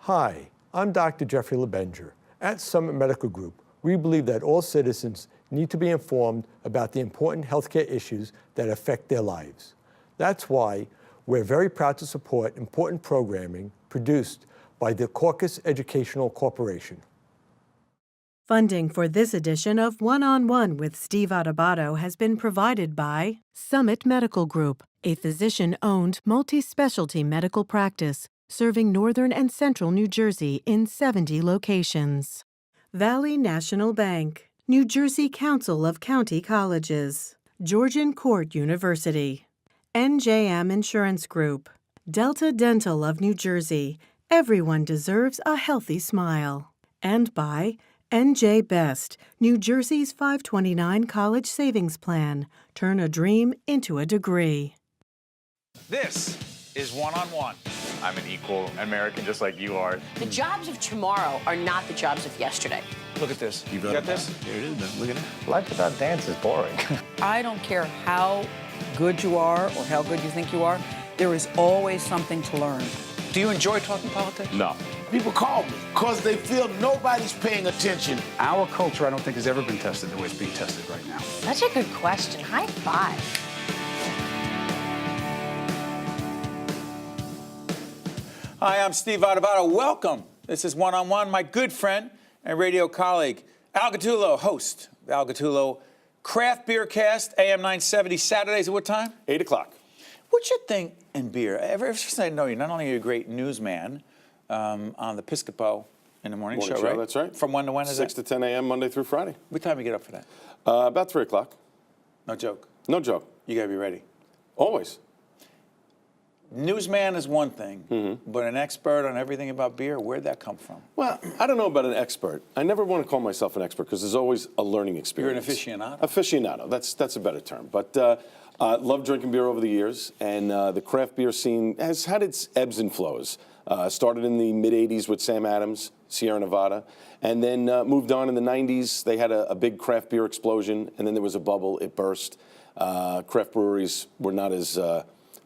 Hi, I'm Dr. Jeffrey LeBenger. At Summit Medical Group, we believe that all citizens need to be informed about the important healthcare issues that affect their lives. That's why we're very proud to support important programming produced by the Caucus Educational Corporation. Funding for this edition of One-on-One with Steve Adubato has been provided by Summit Medical Group, a physician-owned multi-specialty medical practice serving northern and central New Jersey in 70 locations. Valley National Bank, New Jersey Council of County Colleges, Georgian Court University, NJM Insurance Group, Delta Dental of New Jersey. Everyone deserves a healthy smile. And by NJ Best, New Jersey's 529 College Savings Plan. Turn a dream into a degree. This is One-on-One. I'm an equal American just like you are. The jobs of tomorrow are not the jobs of yesterday. Look at this. You got this? Here it is, man. Look at it. Life without dance is boring. I don't care how good you are or how good you think you are, there is always something to learn. Do you enjoy talking politics? No. People call me because they feel nobody's paying attention. Our culture, I don't think, has ever been tested the way it's being tested right now. Such a good question. High five. Hi, I'm Steve Adubato. Welcome. This is One-on-One. My good friend and radio colleague, Al Gattullo, host of Al Gattullo Craft Beer Cast, AM 970, Saturdays at what time? 8 o'clock. What's your thing in beer? Ever since I know you, not only are you a great newsman on the Piscopo in the morning show, right? That's right. From when to when is 6 that? to 10 a.m. Monday through Friday. What time do you get up for that? About 3 o'clock. No joke. No joke. You got to be ready. Always. Newsman is one thing, but an expert on everything about beer, where'd that come from? Well, I don't know about an expert. I never want to call myself an expert because there's always a learning experience. You're an aficionado? Aficionado. That's a better term. But love drinking beer over the years, and the craft beer scene has had its ebbs and flows. Started in the mid-'80s with Sam Adams, Sierra Nevada, and then moved on in the 90s. They had a big craft beer explosion, and then there was a bubble. It burst. Craft breweries were not as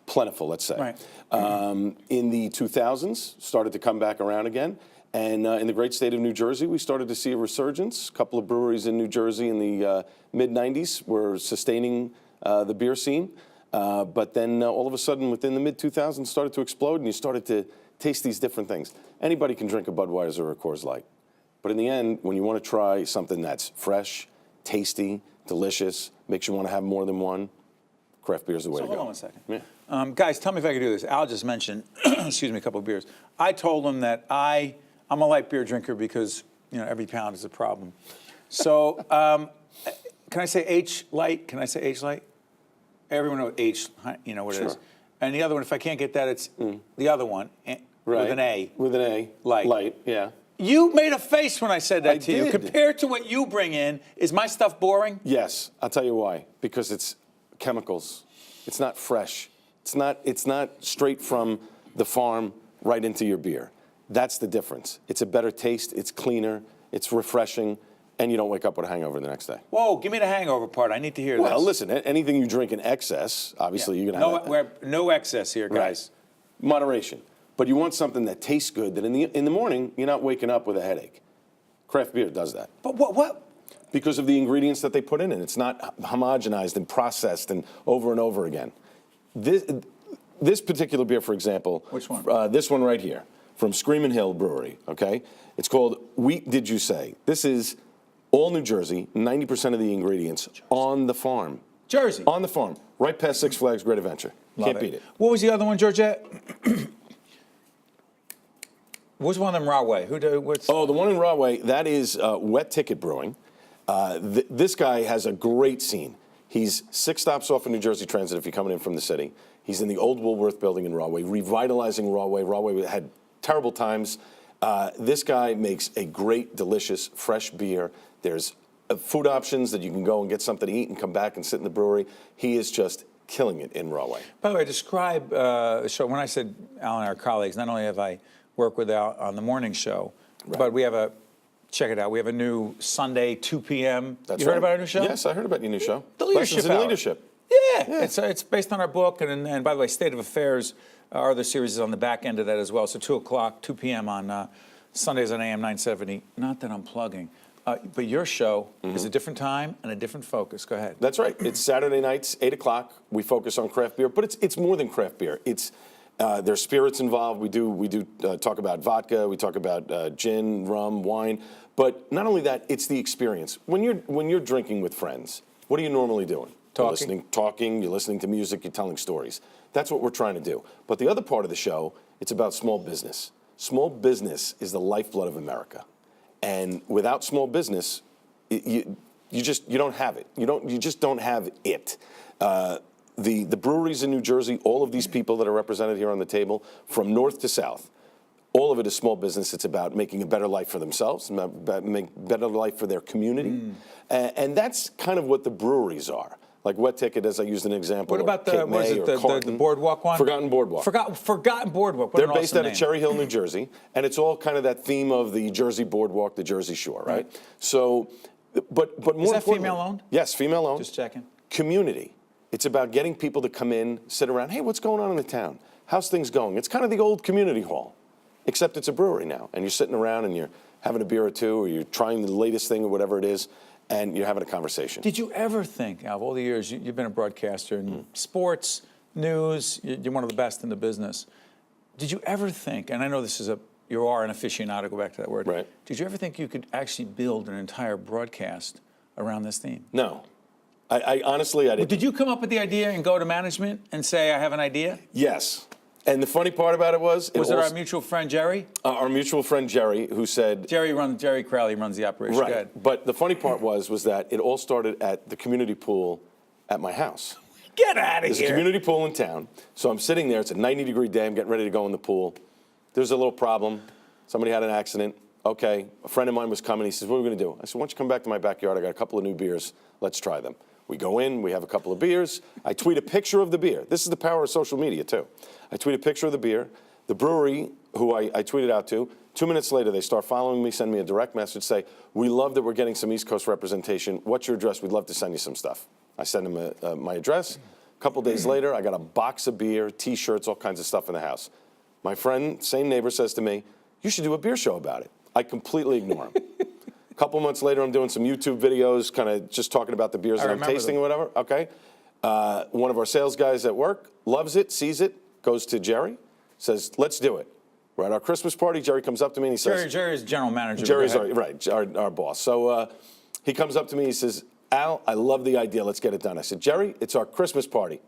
plentiful, let's say. Right. In the 2000s, started to come back around again. And in the great state of New Jersey, we started to see a resurgence. A couple of breweries in New Jersey in the mid-'90s were sustaining the beer scene. But then all of a sudden, within the mid-2000s, started to explode, and you started to taste these different things. Anybody can drink a Budweiser or a Coors Light. But in the end, when you want to try something that's fresh, tasty, delicious, makes you want to have more than one, craft beer is the way to go. Hold on one second. Yeah. Guys, tell me if I could do this. Al just mentioned, excuse me, a couple of beers. I told him that I'm a light beer drinker because, every pound is a problem. So can I say H light? Can I say H light? Everyone knows H, you know what it is. And the other one, if I can't get that, it's the other one with an A. With an A. Light. Light, yeah. You made a face when I said that I to you. did. Compared to what you bring in, is my stuff boring? Yes, I'll tell you why. Because it's chemicals. It's not fresh. It's not straight from the farm right into your beer. That's the difference. It's a better taste, it's cleaner, it's refreshing, and you don't wake up with a hangover the next day. Whoa, give me the hangover part. I need to hear this. Well, listen, anything you drink in excess, obviously you're going to have no excess here, guys. Right. Moderation. But you want something that tastes good, that in the morning, you're not waking up with a headache. Craft beer does that. But what? Because of the ingredients that they put in it. It's not homogenized and processed and over again. This particular beer, for example. Which one? This one right here from Screamin' Hill Brewery, okay? It's called Wheat Did You Say? This is all New Jersey, 90% of the ingredients on the farm. Jersey? On the farm, right past Six Flags Great Adventure. Can't beat it. What was the other one, Georgette? What's one of them, Rahway? Oh, the one in Rahway, that is Wet Ticket Brewing. This guy has a great scene. He's 6 stops off of New Jersey Transit if you're coming in from the city. He's in the old Woolworth building in Rahway, revitalizing Rahway. Rahway had terrible times. This guy makes a great, delicious, fresh beer. There's food options that you can go and get something to eat and come back and sit in the brewery. He is just killing it in Rahway. By the way, describe the show. When I said Al and our colleagues, not only have I worked with Al on the morning show, but we have check it out. We have a new Sunday, 2 p.m. That's you heard about our new show? Yes, I heard about your new show. The Leadership Lessons in Hour. Leadership. Yeah. It's based on our book, and by the way, State of Affairs, our other series is on the back end of that as well. So 2 p.m. on Sundays on AM 970. Not that I'm plugging, but your show is a different time and a different focus. Go ahead. That's right. It's Saturday nights, 8 o'clock. We focus on craft beer, but it's more than craft beer. It's there's spirits involved. We do talk about vodka. We talk about gin, rum, wine. But not only that, it's the experience. When you're drinking with friends, what are you normally doing? Talking. You're listening to music. You're telling stories. That's what we're trying to do. But the other part of the show, it's about small business. Small business is the lifeblood of America, and without small business, you don't have it. You just don't have it. The breweries in New Jersey, all of these people that are represented here on the table, from north to south, all of it is small business. It's about making a better life for themselves, about making a better life for their community. And that's kind of what the breweries are. Like Wet Ticket, as I used an example. What about the Boardwalk one? Forgotten Boardwalk. Forgotten Boardwalk. What They're based out of Cherry Hill, New Jersey, and it's all kind of that theme of the Jersey Boardwalk, the Jersey Shore, right? So, but more importantly, is that female-owned? Yes, female-owned. Just checking. Community. It's about getting people to come in, sit around. Hey, what's going on in the town? How's things going? It's kind of the old community hall, except it's a brewery now, and you're sitting around and you're having a beer or two, or you're trying the latest thing or whatever it is, and you're having a conversation. Did you ever think, out of all the years you've been a broadcaster in sports, news, you're one of the best in the business. Did you ever think, and I know you are an aficionado, go back to that word. Right. Did you ever think you could actually build an entire broadcast around this theme? No. I honestly, I didn't. Did you come up with the idea and go to management and say, I have an idea? Yes. And the funny part about it was it our mutual friend Jerry? Our mutual friend Jerry, who said... Jerry Crowley runs the operation. Right. Go ahead. But the funny part was that it all started at the community pool at my house. Get out of here. There's a community pool in town. So I'm sitting there. It's a 90-degree day. I'm getting ready to go in the pool. There's a little problem. Somebody had an accident. Okay. A friend of mine was coming. He says, what are we going to do? I said, why don't you come back to my backyard? I got a couple of new beers. Let's try them. We go in, we have a couple of beers. I tweet a picture of the beer. This is the power of social media, too. I tweet a picture of the beer. The brewery, who I tweeted out to, 2 minutes later, they start following me, send me a direct message, say, we love that we're getting some East Coast representation. What's your address? We'd love to send you some stuff. I send them my address. A couple days later, I got a box of beer, T-shirts, all kinds of stuff in the house. My friend, same neighbor, says to me, you should do a beer show about it. I completely ignore him. A couple months later, I'm doing some YouTube videos, kind of just talking about the beers that I'm tasting or whatever. Okay. One of our sales guys at work loves it, sees it, goes to Jerry, says, let's do it. We're at our Christmas party. Jerry comes up to me and he says... Jerry's general manager. Jerry's our boss. So he comes up to me and he says, Al, I love the idea. Let's get it done. I said, Jerry, it's our Christmas party.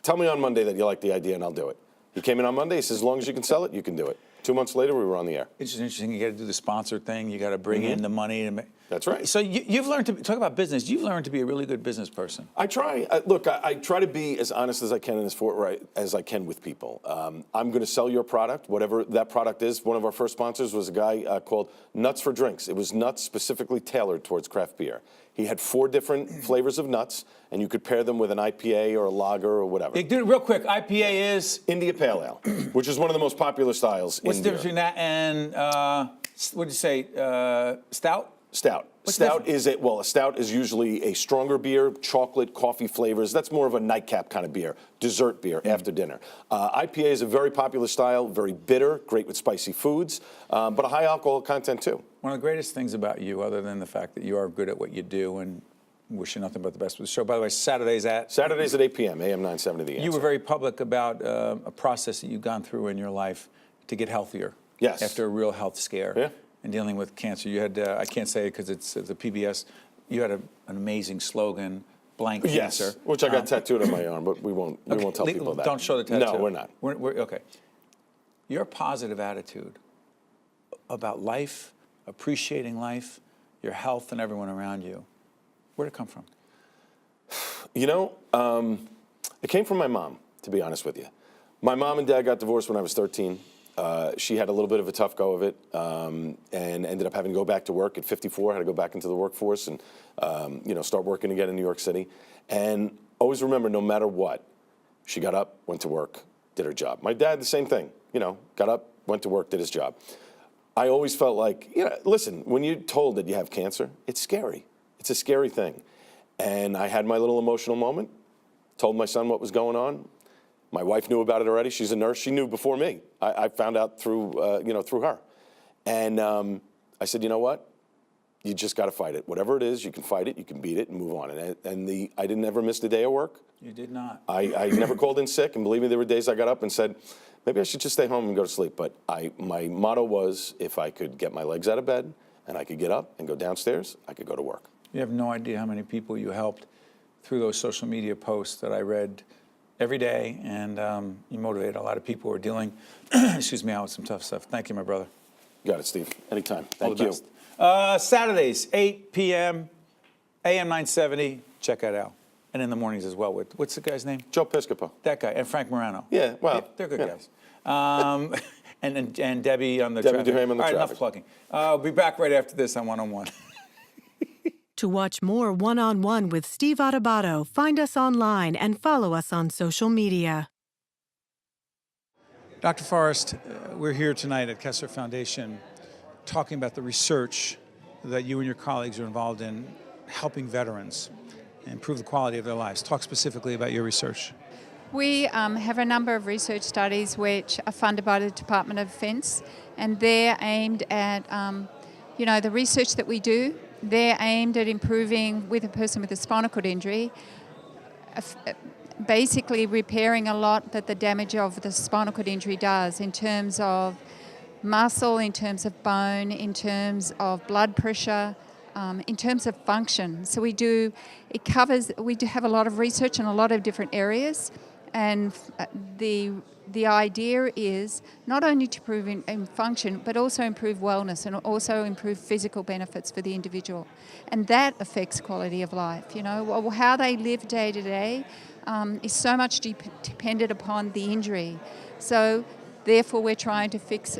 Tell me on Monday that you like the idea and I'll do it. He came in on Monday. He says, as long as you can sell it, you can do it. 2 months later, we were on the air. It's just interesting. You got to do the sponsor thing. You got to bring in the money. To make... That's right. So you've learned to talk about business. You've learned to be a really good business person. I try. Look, I try to be as honest as I can and as forthright as I can with people. I'm going to sell your product, whatever that product is. One of our first sponsors was a guy called Nuts for Drinks. It was nuts specifically tailored towards craft beer. He had 4 different flavors of nuts, and you could pair them with an IPA or a lager or whatever. Hey, dude, real quick, IPA is? India Pale Ale, which is one of the most popular styles. What's the difference between that and, what did you say, stout? Stout. Stout is a stout is usually a stronger beer, chocolate, coffee flavors. That's more of a nightcap kind of beer, dessert beer after dinner. IPA is a very popular style, very bitter, great with spicy foods, but a high alcohol content too. One of the greatest things about you, other than the fact that you are good at what you do and wish you nothing but the best for the show. By the way, Saturdays at 8 p.m., AM 970 The Answer. You were very public about a process that you've gone through in your life to get healthier. Yes. After a real health scare. Yeah. And dealing with cancer. You had, I can't say it because it's the PBS, you had an amazing slogan, blank cancer. Yes, which I got tattooed on my arm, but we won't tell people that. Don't show the tattoo. No, we're not. Okay. Your positive attitude about life, appreciating life, your health, and everyone around you, where'd it come from? You know, it came from my mom, to be honest with you. My mom and dad got divorced when I was 13. She had a little bit of a tough go of it and ended up having to go back to work at 54, had to go back into the workforce and, start working again in New York City. And always remember, no matter what, she got up, went to work, did her job. My dad, the same thing, got up, went to work, did his job. I always felt like, listen, when you're told that you have cancer, it's scary. It's a scary thing. And I had my little emotional moment. told my son what was going on. My wife knew about it already. She's a nurse. She knew before me. I found out through, through her. And I said, you know what? You just got to fight it. Whatever it is, you can fight it, you can beat it, and move on. And I didn't ever miss a day of work. You did not. I never called in sick, and believe me, there were days I got up and said, maybe I should just stay home and go to sleep. But my motto was, if I could get my legs out of bed and I could get up and go downstairs, I could go to work. You have no idea how many people you helped through those social media posts that I read every day, and you motivated a lot of people who are dealing, excuse me, out with some tough stuff. Thank you, my brother. You got it, Steve. Anytime. All Thank the you. best. Saturdays, 8 p.m., AM 970. Check that out. And in the mornings as well. What's the guy's name? Joe Piscopo. That guy. And Frank Morano. Yeah, well. They're good yeah. guys. And Debbie on the Debbie traffic. Duham on the All right, traffic. enough plugging. I'll be back right after this on One-on-One. To watch more One-on-One with Steve Adubato, find us online and follow us on social media. Dr. Forrest, we're here tonight at Kessler Foundation talking about the research that you and your colleagues are involved in helping veterans improve the quality of their lives. Talk specifically about your research. We have a number of research studies which are funded by the Department of Defense, and they're aimed at, the research that we do, they're aimed at improving with a person with a spinal cord injury, basically repairing a lot that the damage of the spinal cord injury does in terms of muscle, in terms of bone, in terms of blood pressure, in terms of function. So we do have a lot of research in a lot of different areas, and the idea is not only to improve in function, but also improve wellness and also improve physical benefits for the individual. And that affects quality of life. How they live day to day is so much dependent upon the injury. So therefore, we're trying to fix,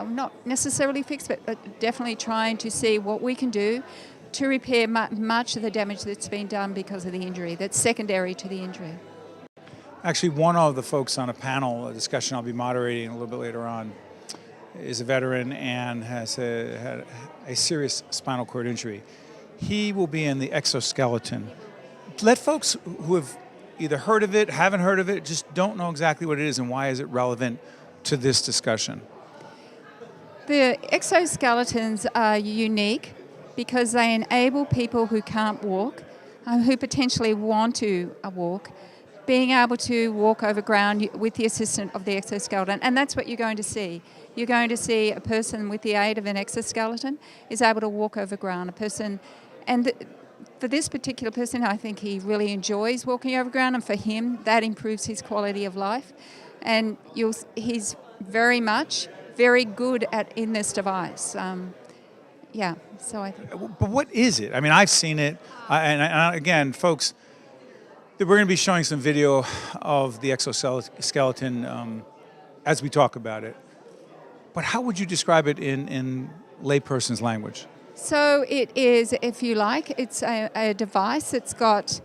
not necessarily fix, but definitely trying to see what we can do to repair much of the damage that's been done because of the injury, that's secondary to the injury. Actually, one of the folks on a discussion I'll be moderating a little bit later on, is a veteran and has had a serious spinal cord injury. He will be in the exoskeleton. Let folks who have either heard of it, haven't heard of it, just don't know exactly what it is and why is it relevant to this discussion. The exoskeletons are unique because they enable people who can't walk, who potentially want to walk, being able to walk over ground with the assistance of the exoskeleton. And that's what you're going to see. You're going to see a person with the aid of an exoskeleton is able to walk over ground. For this particular person, I think he really enjoys walking over ground, and for him, that improves his quality of life. And he's very good in this device. So I think. But what is it? I mean, I've seen it, and again, folks, we're going to be showing some video of the exoskeleton as we talk about it. But how would you describe it in layperson's language? So it is, if you like, it's a device that's got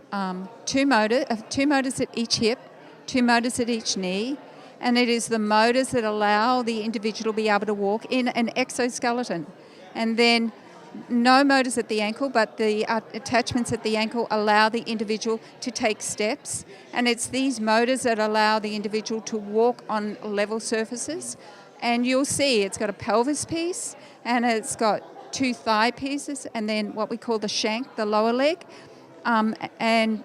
two motors at each hip, 2 motors at each knee, and it is the motors that allow the individual to be able to walk in an exoskeleton. And then no motors at the ankle, but the attachments at the ankle allow the individual to take steps. And it's these motors that allow the individual to walk on level surfaces. And you'll see it's got a pelvis piece, and it's got 2 thigh pieces, and then what we call the shank, the lower leg. And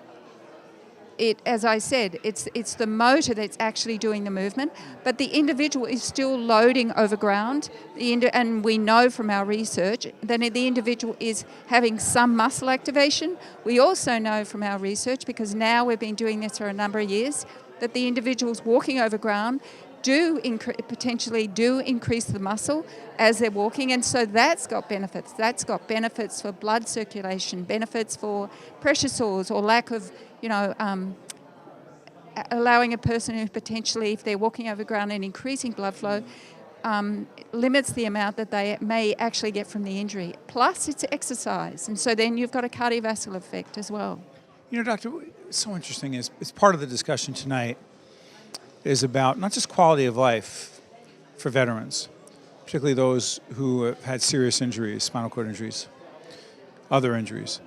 it, as I said, it's the motor that's actually doing the movement, but the individual is still loading over ground. And we know from our research that the individual is having some muscle activation. We also know from our research, because now we've been doing this for a number of years, that the individuals walking over ground potentially do increase the muscle as they're walking, and so that's got benefits. That's got benefits for blood circulation, benefits for pressure sores, or lack of, allowing a person who potentially, if they're walking over ground and increasing blood flow, limits the amount that they may actually get from the injury. Plus, it's exercise, and so then you've got a cardiovascular effect as well. Doctor, what's so interesting is it's part of the discussion tonight is about not just quality of life for veterans, particularly those who have had serious injuries, spinal cord injuries, other injuries,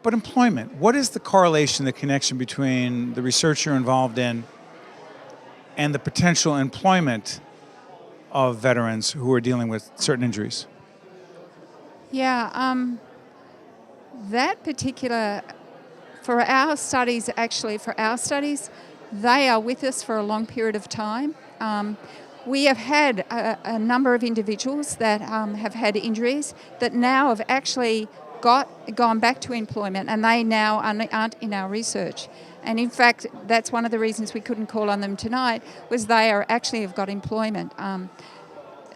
But employment, what is the correlation, the connection between the research you're involved in and the potential employment of veterans who are dealing with certain injuries? Yeah, that particular, for our studies, they are with us for a long period of time. We have had a number of individuals that have had injuries that now have actually gone back to employment, and they now aren't in our research. And in fact, that's one of the reasons we couldn't call on them tonight, was they are actually have got employment.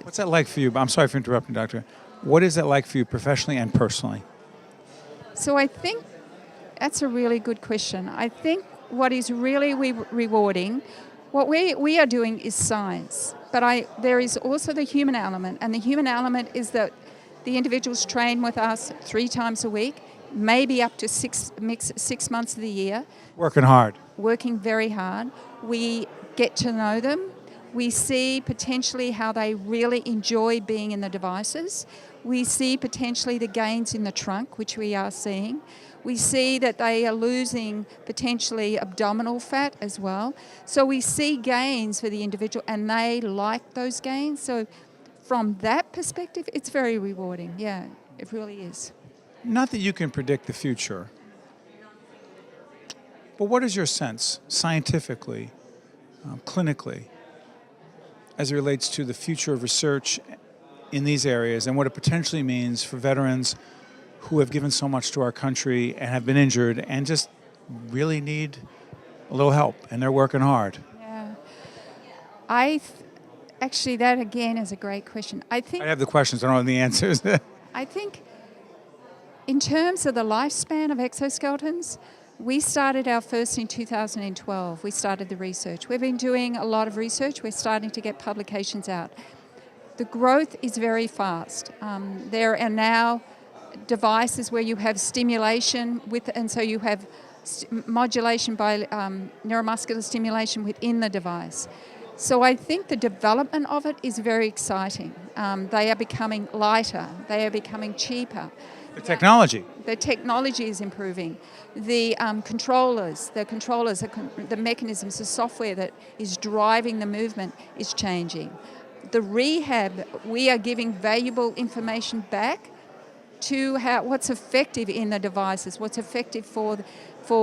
What's that like for you? I'm sorry for interrupting, Doctor. What is that like for you professionally and personally? So I think that's a really good question. I think what is really rewarding, what we are doing is science, but there is also the human element, and the human element is that the individuals train with us 3 times a week, maybe up to 6 months of the year. Working hard. Working very hard. We get to know them. We see potentially how they really enjoy being in the devices. We see potentially the gains in the trunk, which we are seeing. We see that they are losing potentially abdominal fat as well. So we see gains for the individual, and they like those gains. So from that perspective, it's very rewarding. Yeah, it really is. Not that you can predict the future, but what is your sense, scientifically, clinically, as it relates to the future of research in these areas and what it potentially means for veterans who have given so much to our country and have been injured and just really need a little help, and they're working hard? Yeah. Actually, that again is a great question. I have the questions, I don't have the answers. I think in terms of the lifespan of exoskeletons, we started our first in 2012. We started the research. We've been doing a lot of research. We're starting to get publications out. The growth is very fast. There are now devices where you have stimulation and so you have modulation by neuromuscular stimulation within the device. So I think the development of it is very exciting. They are becoming lighter. They are becoming cheaper. The technology. The technology is improving. The controllers, the mechanisms, the software that is driving the movement is changing. The rehab, we are giving valuable information back to what's effective in the devices, what's effective for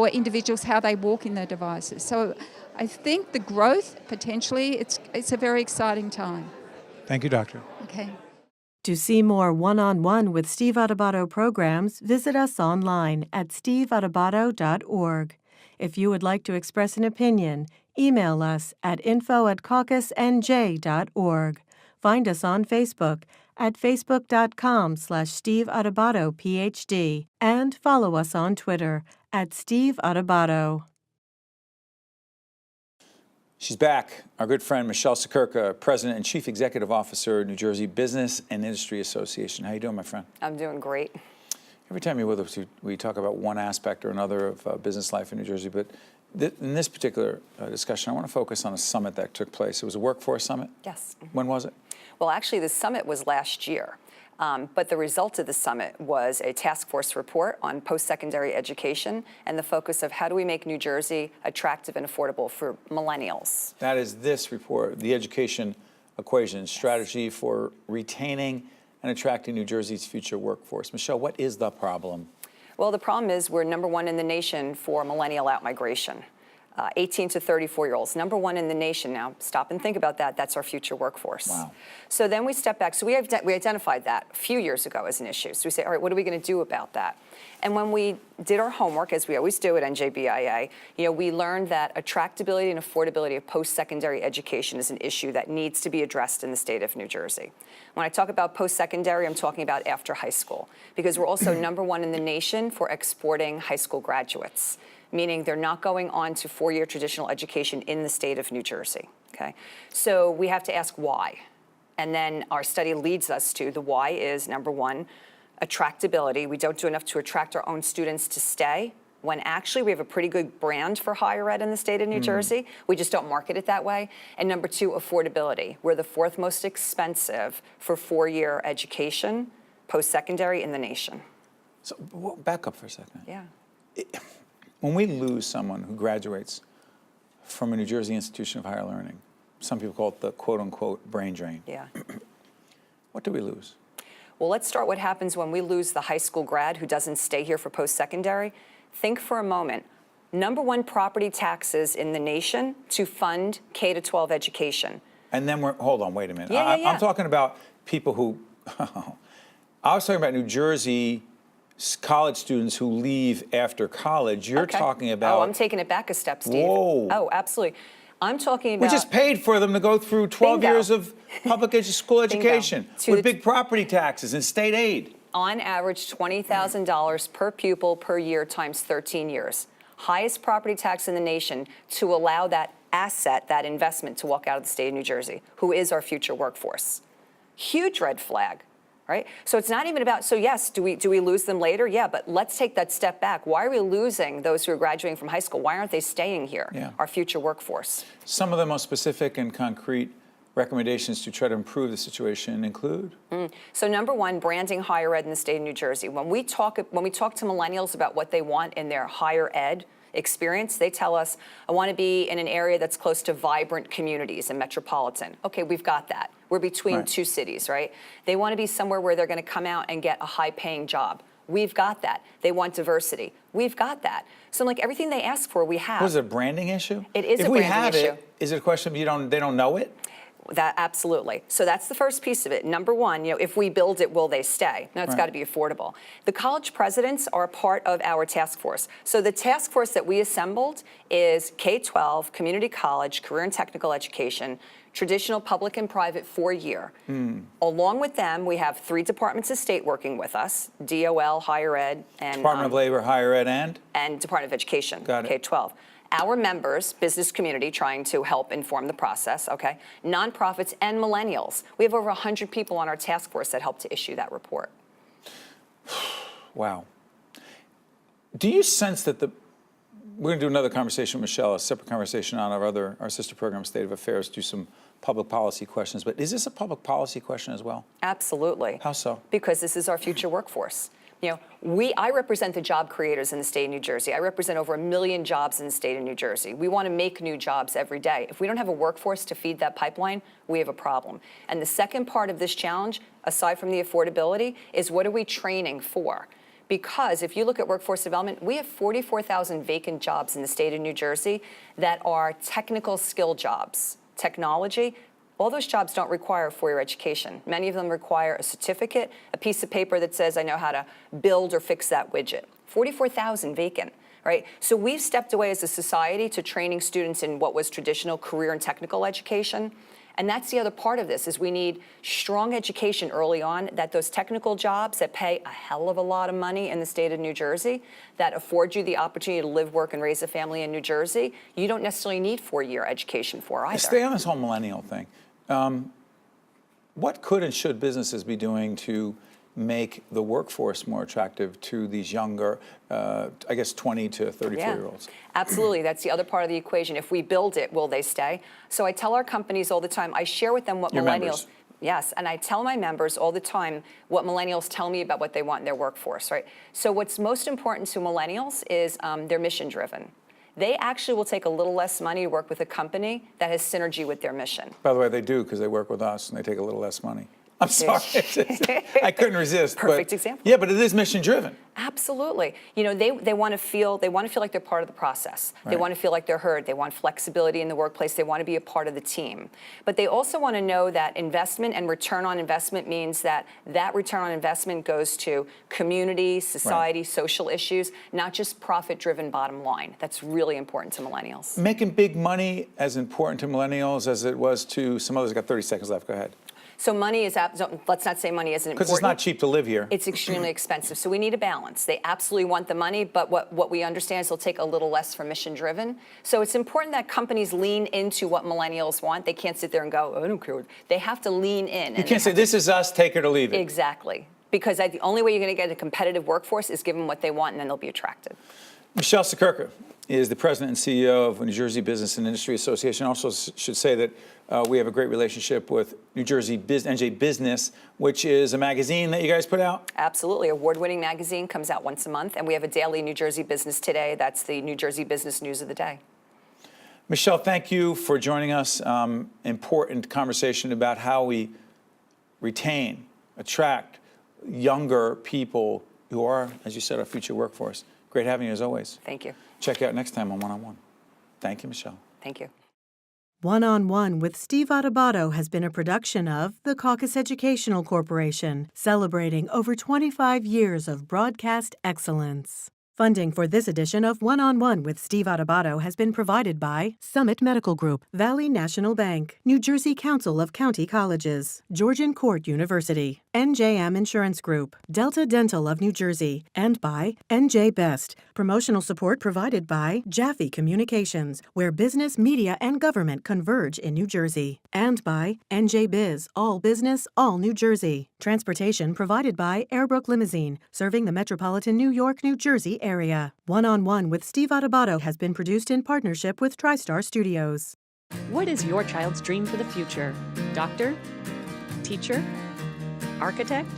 individuals, how they walk in their devices. So I think the growth, potentially, it's a very exciting time. Thank you, Doctor. Okay. To see more one-on-one with Steve Adubato programs, visit us online at steveadubato.org. If you would like to express an opinion, email us at info@caucusnj.org. Find us on Facebook at facebook.com/Steve Adubato PhD, and follow us on Twitter at Steve Adubato. She's back. Our good friend Michele Siekerka, President and Chief Executive Officer, New Jersey Business and Industry Association. How you doing, my friend? I'm doing great. Every time you're with us, we talk about one aspect or another of business life in New Jersey, but in this particular discussion, I want to focus on a summit that took place. It was a workforce summit? Yes. When was it? Well, actually, the summit was last year. But the result of the summit was a task force report on post-secondary education and the focus of how do we make New Jersey attractive and affordable for millennials. That is this report, the education equation, strategy for retaining and attracting New Jersey's future workforce. Michele, what is the problem? Well, the problem is we're #1 in the nation for millennial outmigration. 18 to 34-year-olds, #1 in the nation. Now, stop and think about that. That's our future workforce. Wow. So then we step back. So we identified that a few years ago as an issue. So we say, all right, what are we going to do about that? And when we did our homework, as we always do at NJBIA, we learned that attractability and affordability of post-secondary education is an issue that needs to be addressed in the state of New Jersey. When I talk about post-secondary, I'm talking about after high school, because we're also #1 in the nation for exporting high school graduates, meaning they're not going on to 4-year traditional education in the state of New Jersey, okay? So we have to ask why. And then our study leads us to the why is, #1, attractability. We don't do enough to attract our own students to stay, when actually we have a pretty good brand for higher ed in the state of New Jersey. We just don't market it that way. And #2, affordability. We're the 4th most expensive for 4-year education, post-secondary in the nation. So back up for a second. Yeah. When we lose someone who graduates from a New Jersey institution of higher learning, some people call it the quote-unquote brain drain. Yeah. What do we lose? Well, let's start what happens when we lose the high school grad who doesn't stay here for post-secondary. Think for a moment. #1 property taxes in the nation to fund K-12 education. And then hold on, wait a minute. Yeah, yeah. I'm talking about people who, I was talking about New Jersey college students who leave after college. You're talking about. Oh, I'm taking it back a step, Steve. Whoa. Oh, absolutely. I'm talking about. We just paid for them to go through 12 Bingo. years of public school education with big property taxes and state aid. On average, $20,000 per pupil per year times 13 years. Highest property tax in the nation to allow that asset, that investment to walk out of the state of New Jersey, who is our future workforce. Huge red flag, right? So it's not even about, so yes, do we lose them later? Yeah, but let's take that step back. Why are we losing those who are graduating from high school? Why aren't they staying here, our future workforce? Some of the most specific and concrete recommendations to try to improve the situation include? So #1, branding higher ed in the state of New Jersey. When we talk to millennials about what they want in their higher ed experience, they tell us, I want to be in an area that's close to vibrant communities and metropolitan. Okay, we've got that. We're between two cities, right? They want to be somewhere where they're going to come out and get a high-paying job. We've got that. They want diversity. We've got that. So like everything they ask for, we have. Was it a branding issue? It is a branding issue. If we have it, is it a question of they don't know it? That absolutely. So that's the first piece of it. #1, if we build it, will they stay? Now it's got to be affordable. The college presidents are part of our task force. So the task force that we assembled is K-12, community college, career and technical education, traditional public and private 4-year. Along with them, we have 3 departments of state working with us: DOL, higher ed, and Department of Labor, higher ed, and Department of Education. Got it. K-12. Our members, business community, trying to help inform the process, okay? Nonprofits and millennials. We have over 100 people on our task force that help to issue that report. Wow. Do you sense that we're going to do another conversation with Michele, a separate conversation on our sister program, State of Affairs, do some public policy questions. But is this a public policy question as well? Absolutely. How so? Because this is our future workforce. I represent the job creators in the state of New Jersey. I represent over 1 million jobs in the state of New Jersey. We want to make new jobs every day. If we don't have a workforce to feed that pipeline, we have a problem. And the second part of this challenge, aside from the affordability, is what are we training for? Because if you look at workforce development, we have 44,000 vacant jobs in the state of New Jersey that are technical skill jobs. Technology, all those jobs don't require a 4-year education. Many of them require a certificate, a piece of paper that says, I know how to build or fix that widget. 44,000 vacant, right? So we've stepped away as a society to training students in what was traditional career and technical education. And that's the other part of this, is we need strong education early on, that those technical jobs that pay a hell of a lot of money in the state of New Jersey, that afford you the opportunity to live, work, and raise a family in New Jersey, you don't necessarily need 4-year education for either. Stay on this whole millennial thing. What could and should businesses be doing to make the workforce more attractive to these younger, 20 to 34-year-olds? Absolutely. That's the other part of the equation. If we build it, will they stay? So I tell our companies all the time, I share with them what Your millennials... members. Yes, and I tell my members all the time what millennials tell me about what they want in their workforce, right? So what's most important to millennials is they're mission-driven. They actually will take a little less money to work with a company that has synergy with their mission. By the way, they do, because they work with us and they take a little less money. I'm sorry. I couldn't resist. Perfect example. Yeah, but it is mission driven. Absolutely. They want to feel like they're part of the process. They want to feel like they're heard. They want flexibility in the workplace. They want to be a part of the team. But they also want to know that investment and return on investment means that return on investment goes to community, society, social issues, not just profit-driven bottom line. That's really important to millennials. Making big money as important to millennials as it was to some others. I've got 30 seconds left. Go ahead. So money is, let's not say money isn't important. Because it's not cheap to live here. It's extremely expensive. So we need a balance. They absolutely want the money, but what we understand is they'll take a little less for mission driven. So it's important that companies lean into what millennials want. They can't sit there and go, oh, I don't care. They have to lean in. You can't say, this is us, take it or leave it. Exactly. Because the only way you're going to get a competitive workforce is give them what they want, and then they'll be attracted. Michele Siekerka is the president and CEO of New Jersey Business and Industry Association. Also should say that we have a great relationship with New Jersey NJ Business, which is a magazine that you guys put out. Absolutely. Award-winning magazine, comes out once a month. And we have a daily New Jersey Business Today. That's the New Jersey Business News of the day. Michele, thank you for joining us. Important conversation about how we retain, attract younger people who are, as you said, our future workforce. Great having you as always. Thank you. Check you out next time on One on One. Thank you, Michele. Thank you. One on One with Steve Adubato has been a production of the Caucus Educational Corporation, celebrating over 25 years of broadcast excellence. Funding for this edition of One on One with Steve Adubato has been provided by Summit Medical Group, Valley National Bank, New Jersey Council of County Colleges, Georgian Court University, NJM Insurance Group, Delta Dental of New Jersey, and by NJ Best. Promotional support provided by Jaffe Communications, where business, media, and government converge in New Jersey, and by NJ Biz, all business, all New Jersey. Transportation provided by Airbrook Limousine, serving the metropolitan New York, New Jersey area. One on One with Steve Adubato has been produced in partnership with TriStar Studios. What is your child's dream for the future? Doctor? Teacher? Architect?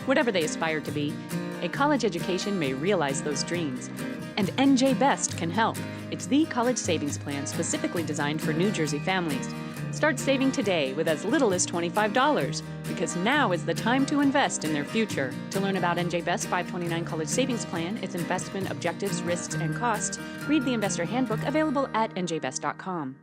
Whatever they aspire to be, a college education may realize those dreams. And NJ Best can help. It's the college savings plan specifically designed for New Jersey families. Start saving today with as little as $25, because now is the time to invest in their future. To learn about NJ Best 529 College Savings Plan, its investment objectives, risks, and costs, read the Investor Handbook available at njbest.com.